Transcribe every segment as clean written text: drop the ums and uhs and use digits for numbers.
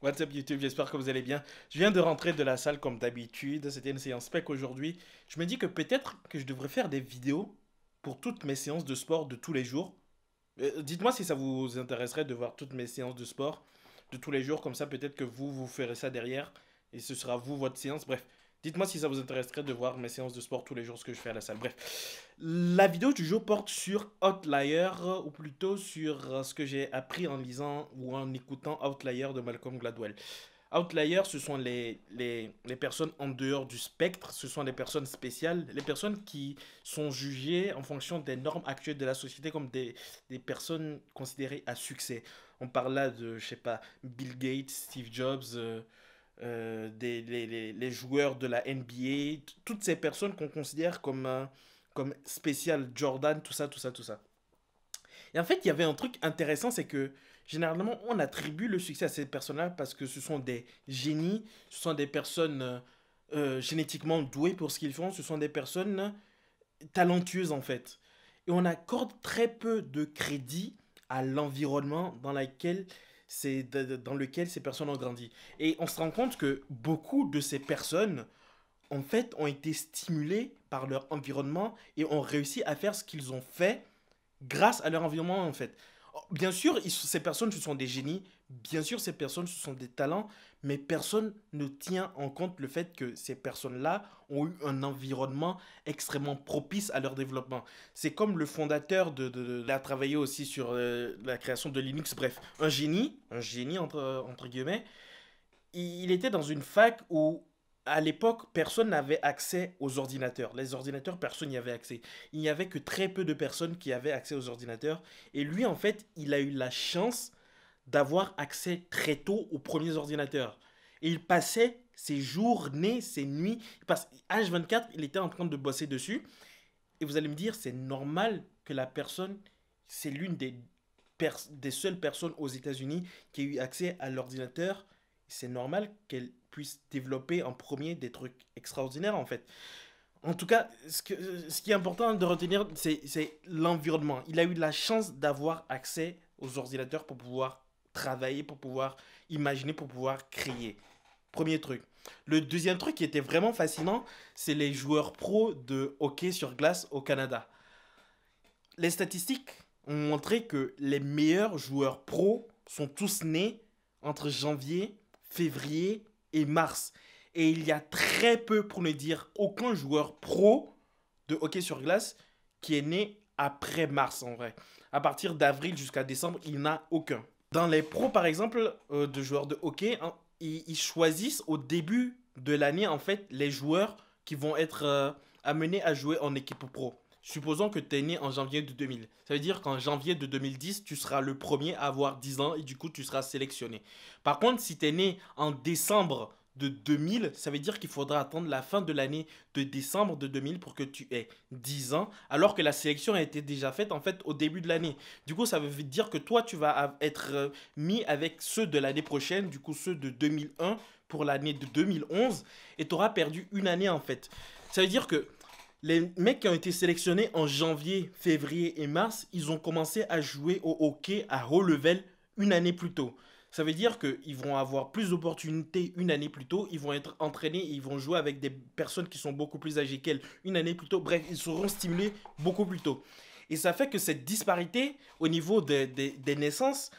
What's up YouTube, j'espère que vous allez bien. Je viens de rentrer de la salle comme d'habitude, c'était une séance spec aujourd'hui. Je me dis que peut-être que je devrais faire des vidéos pour toutes mes séances de sport de tous les jours. Dites-moi si ça vous intéresserait de voir toutes mes séances de sport de tous les jours, comme ça peut-être que vous ferez ça derrière et ce sera vous votre séance. Bref, dites-moi si ça vous intéresserait de voir mes séances de sport tous les jours, ce que je fais à la salle. Bref, la vidéo du jour porte sur Outlier, ou plutôt sur ce que j'ai appris en lisant ou en écoutant Outlier de Malcolm Gladwell. Outliers, ce sont les personnes en dehors du spectre, ce sont les personnes spéciales, les personnes qui sont jugées en fonction des normes actuelles de la société comme des personnes considérées à succès. On parle là de, je sais pas, Bill Gates, Steve Jobs, les joueurs de la NBA, toutes ces personnes qu'on considère comme spéciales, Jordan, tout ça, tout ça, tout ça. Et en fait, il y avait un truc intéressant, c'est que généralement, on attribue le succès à ces personnes-là parce que ce sont des génies, ce sont des personnes génétiquement douées pour ce qu'ils font, ce sont des personnes talentueuses en fait. Et on accorde très peu de crédit à l'environnement dans lequel ces personnes ont grandi. Et on se rend compte que beaucoup de ces personnes, en fait, ont été stimulées par leur environnement et ont réussi à faire ce qu'ils ont fait grâce à leur environnement en fait. Bien sûr, ces personnes, ce sont des génies, bien sûr, ces personnes, ce sont des talents, mais personne ne tient en compte le fait que ces personnes-là ont eu un environnement extrêmement propice à leur développement. C'est comme le fondateur il a travaillé aussi sur la création de Linux, bref, un génie entre guillemets, il était dans une fac où, à l'époque, personne n'avait accès aux ordinateurs. Les ordinateurs, personne n'y avait accès. Il n'y avait que très peu de personnes qui avaient accès aux ordinateurs. Et lui, en fait, il a eu la chance d'avoir accès très tôt aux premiers ordinateurs. Et il passait ses journées, ses nuits. H24, il était en train de bosser dessus. Et vous allez me dire, c'est normal que la personne, c'est l'une des seules personnes aux États-Unis qui a eu accès à l'ordinateur. C'est normal qu'elle puisse développer en premier des trucs extraordinaires en fait. En tout cas, ce qui est important de retenir, c'est l'environnement. Il a eu la chance d'avoir accès aux ordinateurs pour pouvoir travailler, pour pouvoir imaginer, pour pouvoir créer. Premier truc. Le deuxième truc qui était vraiment fascinant, c'est les joueurs pros de hockey sur glace au Canada. Les statistiques ont montré que les meilleurs joueurs pros sont tous nés entre janvier, février et mars. Et il y a très peu, pour ne dire aucun joueur pro de hockey sur glace qui est né après mars en vrai. À partir d'avril jusqu'à décembre, il n'y en a aucun. Dans les pros, par exemple, de joueurs de hockey, hein, ils choisissent au début de l'année, en fait, les joueurs qui vont être amenés à jouer en équipe pro. Supposons que tu es né en janvier de 2000. Ça veut dire qu'en janvier de 2010, tu seras le premier à avoir 10 ans et du coup, tu seras sélectionné. Par contre, si tu es né en décembre de 2000, ça veut dire qu'il faudra attendre la fin de l'année de décembre de 2000 pour que tu aies 10 ans, alors que la sélection a été déjà faite en fait au début de l'année. Du coup, ça veut dire que toi, tu vas être mis avec ceux de l'année prochaine, du coup ceux de 2001 pour l'année de 2011, et tu auras perdu une année en fait. Ça veut dire que les mecs qui ont été sélectionnés en janvier, février et mars, ils ont commencé à jouer au hockey à haut level une année plus tôt. Ça veut dire qu'ils vont avoir plus d'opportunités une année plus tôt, ils vont être entraînés, ils vont jouer avec des personnes qui sont beaucoup plus âgées qu'elles une année plus tôt. Bref, ils seront stimulés beaucoup plus tôt. Et ça fait que cette disparité au niveau des naissances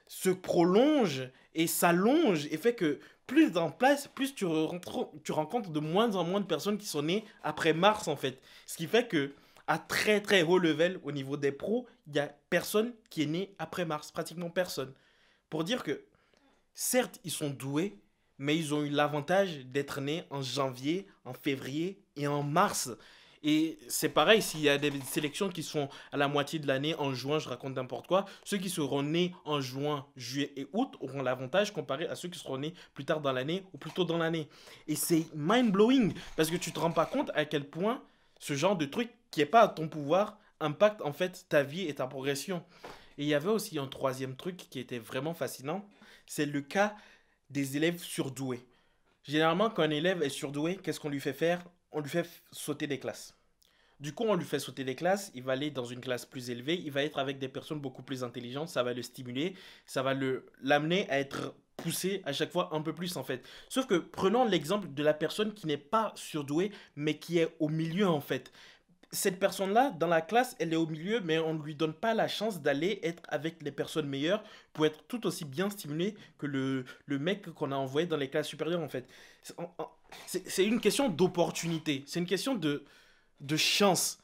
se prolonge et s'allonge et fait que plus en place, plus tu rencontres de moins en moins de personnes qui sont nées après mars en fait. Ce qui fait que à très très haut level au niveau des pros, il y a personne qui est né après mars, pratiquement personne. Pour dire que certes, ils sont doués, mais ils ont eu l'avantage d'être nés en janvier, en février et en mars. Et c'est pareil, s'il y a des sélections qui sont à la moitié de l'année, en juin, je raconte n'importe quoi, ceux qui seront nés en juin, juillet et août auront l'avantage comparé à ceux qui seront nés plus tard dans l'année ou plus tôt dans l'année. Et c'est mind-blowing, parce que tu te rends pas compte à quel point ce genre de truc qui n'est pas à ton pouvoir impacte en fait ta vie et ta progression. Et il y avait aussi un troisième truc qui était vraiment fascinant, c'est le cas des élèves surdoués. Généralement, quand un élève est surdoué, qu'est-ce qu'on lui fait faire? On lui fait sauter des classes. Du coup, on lui fait sauter des classes, il va aller dans une classe plus élevée, il va être avec des personnes beaucoup plus intelligentes, ça va le stimuler, ça va l'amener à être pousser à chaque fois un peu plus en fait. Sauf que prenons l'exemple de la personne qui n'est pas surdouée, mais qui est au milieu en fait. Cette personne-là, dans la classe, elle est au milieu, mais on ne lui donne pas la chance d'aller être avec les personnes meilleures pour être tout aussi bien stimulé que le mec qu'on a envoyé dans les classes supérieures, en fait. C'est une question d'opportunité, c'est une question de chance.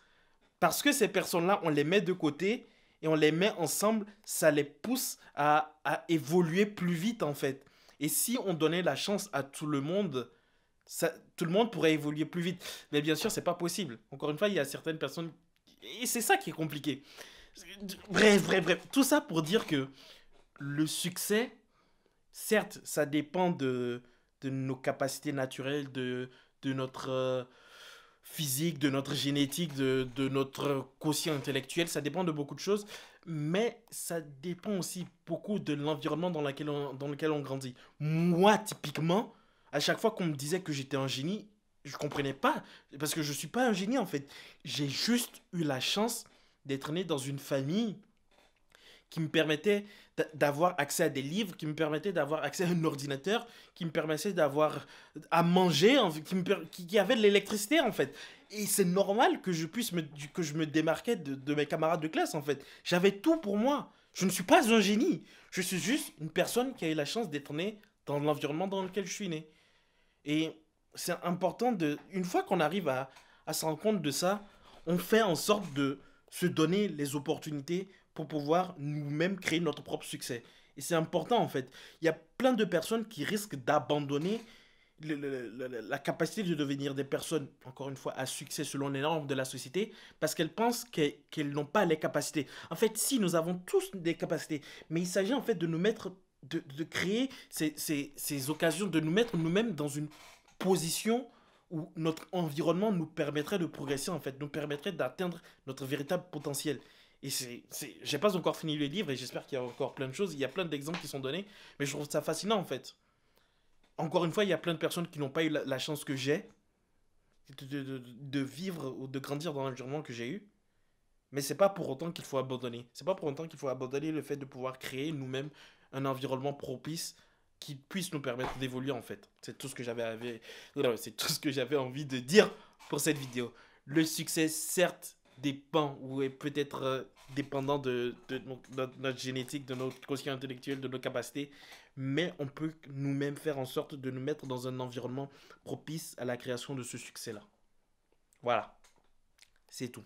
Parce que ces personnes-là, on les met de côté et on les met ensemble, ça les pousse à évoluer plus vite, en fait. Et si on donnait la chance à tout le monde, tout le monde pourrait évoluer plus vite. Mais bien sûr, c'est pas possible. Encore une fois, il y a certaines personnes. Et c'est ça qui est compliqué. Bref. Tout ça pour dire que le succès, certes, ça dépend de nos capacités naturelles, de notre physique, de notre génétique, de notre quotient intellectuel. Ça dépend de beaucoup de choses. Mais ça dépend aussi beaucoup de l'environnement dans lequel on grandit. Moi, typiquement, à chaque fois qu'on me disait que j'étais un génie, je comprenais pas. Parce que je suis pas un génie, en fait. J'ai juste eu la chance d'être né dans une famille qui me permettait d'avoir accès à des livres, qui me permettait d'avoir accès à un ordinateur, qui me permettait d'avoir à manger, qui avait de l'électricité en fait. Et c'est normal que que je me démarquais de mes camarades de classe en fait. J'avais tout pour moi. Je ne suis pas un génie. Je suis juste une personne qui a eu la chance d'être née dans l'environnement dans lequel je suis né. Et c'est important une fois qu'on arrive à se rendre compte de ça, on fait en sorte de se donner les opportunités pour pouvoir nous-mêmes créer notre propre succès. Et c'est important en fait. Il y a plein de personnes qui risquent d'abandonner la capacité de devenir des personnes, encore une fois, à succès selon les normes de la société, parce qu'elles pensent qu'elles n'ont pas les capacités. En fait, si, nous avons tous des capacités, mais il s'agit en fait de nous mettre, de créer ces occasions, de nous mettre nous-mêmes dans une position où notre environnement nous permettrait de progresser, en fait, nous permettrait d'atteindre notre véritable potentiel. Et j'ai pas encore fini le livre et j'espère qu'il y a encore plein de choses. Il y a plein d'exemples qui sont donnés, mais je trouve ça fascinant en fait. Encore une fois, il y a plein de personnes qui n'ont pas eu la chance que j'ai de vivre ou de grandir dans l'environnement que j'ai eu. Mais c'est pas pour autant qu'il faut abandonner. C'est pas pour autant qu'il faut abandonner le fait de pouvoir créer nous-mêmes un environnement propice qui puisse nous permettre d'évoluer en fait. C'est tout ce que c'est tout ce que j'avais envie de dire pour cette vidéo. Le succès, certes, dépend ou est peut-être dépendant de notre génétique, de notre quotient intellectuel, de nos capacités, mais on peut nous-mêmes faire en sorte de nous mettre dans un environnement propice à la création de ce succès-là. Voilà, c'est tout.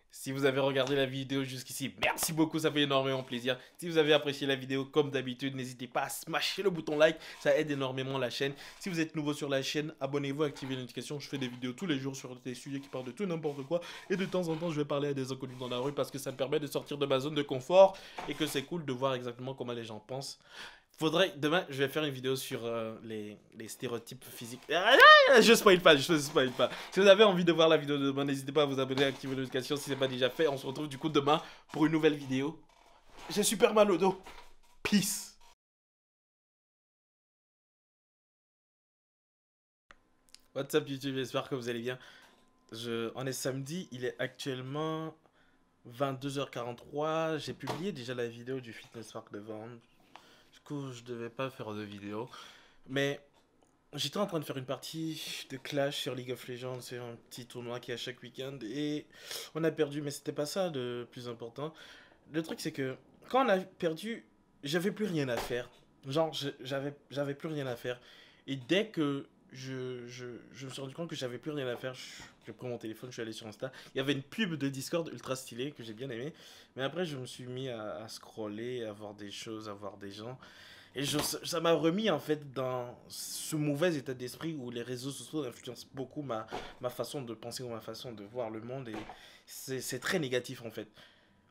Si vous avez regardé la vidéo jusqu'ici, merci beaucoup, ça fait énormément plaisir. Si vous avez apprécié la vidéo, comme d'habitude, n'hésitez pas à smasher le bouton like, ça aide énormément la chaîne. Si vous êtes nouveau sur la chaîne, abonnez-vous, activez les notifications. Je fais des vidéos tous les jours sur des sujets qui parlent de tout n'importe quoi. Et de temps en temps, je vais parler à des inconnus dans la rue parce que ça me permet de sortir de ma zone de confort et que c'est cool de voir exactement comment les gens pensent. Demain, je vais faire une vidéo sur les stéréotypes physiques. Je spoil pas, je spoil pas. Si vous avez envie de voir la vidéo de demain, n'hésitez pas à vous abonner, à activer les notifications si ce n'est pas déjà fait. On se retrouve du coup demain pour une nouvelle vidéo. J'ai super mal au dos. Peace. What's up YouTube, j'espère que vous allez bien. On est samedi, il est actuellement 22h43. J'ai publié déjà la vidéo du Fitness Park de Vannes. Du coup, je devais pas faire de vidéo. Mais j'étais en train de faire une partie de Clash sur League of Legends. C'est un petit tournoi qui est à chaque week-end. Et on a perdu, mais c'était pas ça le plus important. Le truc, c'est que quand on a perdu, j'avais plus rien à faire. Genre, j'avais plus rien à faire. Et dès que je me suis rendu compte que j'avais plus rien à faire, j'ai pris mon téléphone, je suis allé sur Insta. Il y avait une pub de Discord ultra stylée que j'ai bien aimé. Mais après, je me suis mis à scroller, à voir des choses, à voir des gens. Et ça m'a remis en fait dans ce mauvais état d'esprit où les réseaux sociaux influencent beaucoup ma façon de penser ou ma façon de voir le monde. Et c'est très négatif en fait.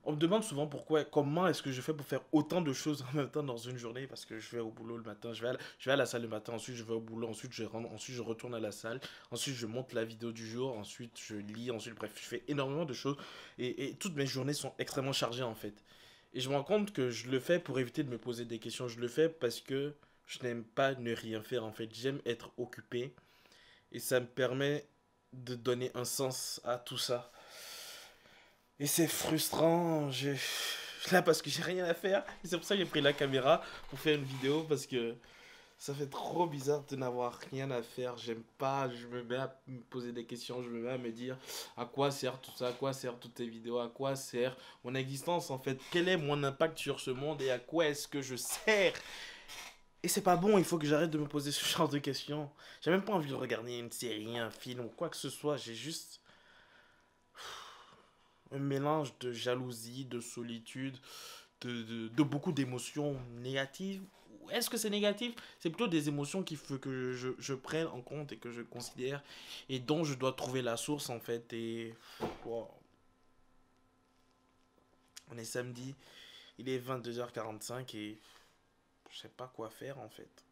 On me demande souvent comment est-ce que je fais pour faire autant de choses en même temps dans une journée parce que je vais au boulot le matin, je vais à la salle le matin, ensuite je vais au boulot, ensuite je rentre, ensuite je retourne à la salle, ensuite je monte la vidéo du jour, ensuite je lis, ensuite bref, je fais énormément de choses et toutes mes journées sont extrêmement chargées en fait. Et je me rends compte que je le fais pour éviter de me poser des questions, je le fais parce que je n'aime pas ne rien faire en fait, j'aime être occupé et ça me permet de donner un sens à tout ça. Et c'est frustrant, Là, parce que j'ai rien à faire. Et c'est pour ça que j'ai pris la caméra pour faire une vidéo. Parce que ça fait trop bizarre de n'avoir rien à faire. J'aime pas. Je me mets à me poser des questions. Je me mets à me dire à quoi sert tout ça? À quoi sert toutes ces vidéos? À quoi sert mon existence en fait? Quel est mon impact sur ce monde? Et à quoi est-ce que je sers? Et c'est pas bon. Il faut que j'arrête de me poser ce genre de questions. J'ai même pas envie de regarder une série, un film ou quoi que ce soit. J'ai juste un mélange de jalousie, de solitude, de beaucoup d'émotions négatives. Est-ce que c'est négatif? C'est plutôt des émotions qu'il faut que je prenne en compte et que je considère et dont je dois trouver la source en fait. Et wow. On est samedi, il est 22h45 et je sais pas quoi faire en fait.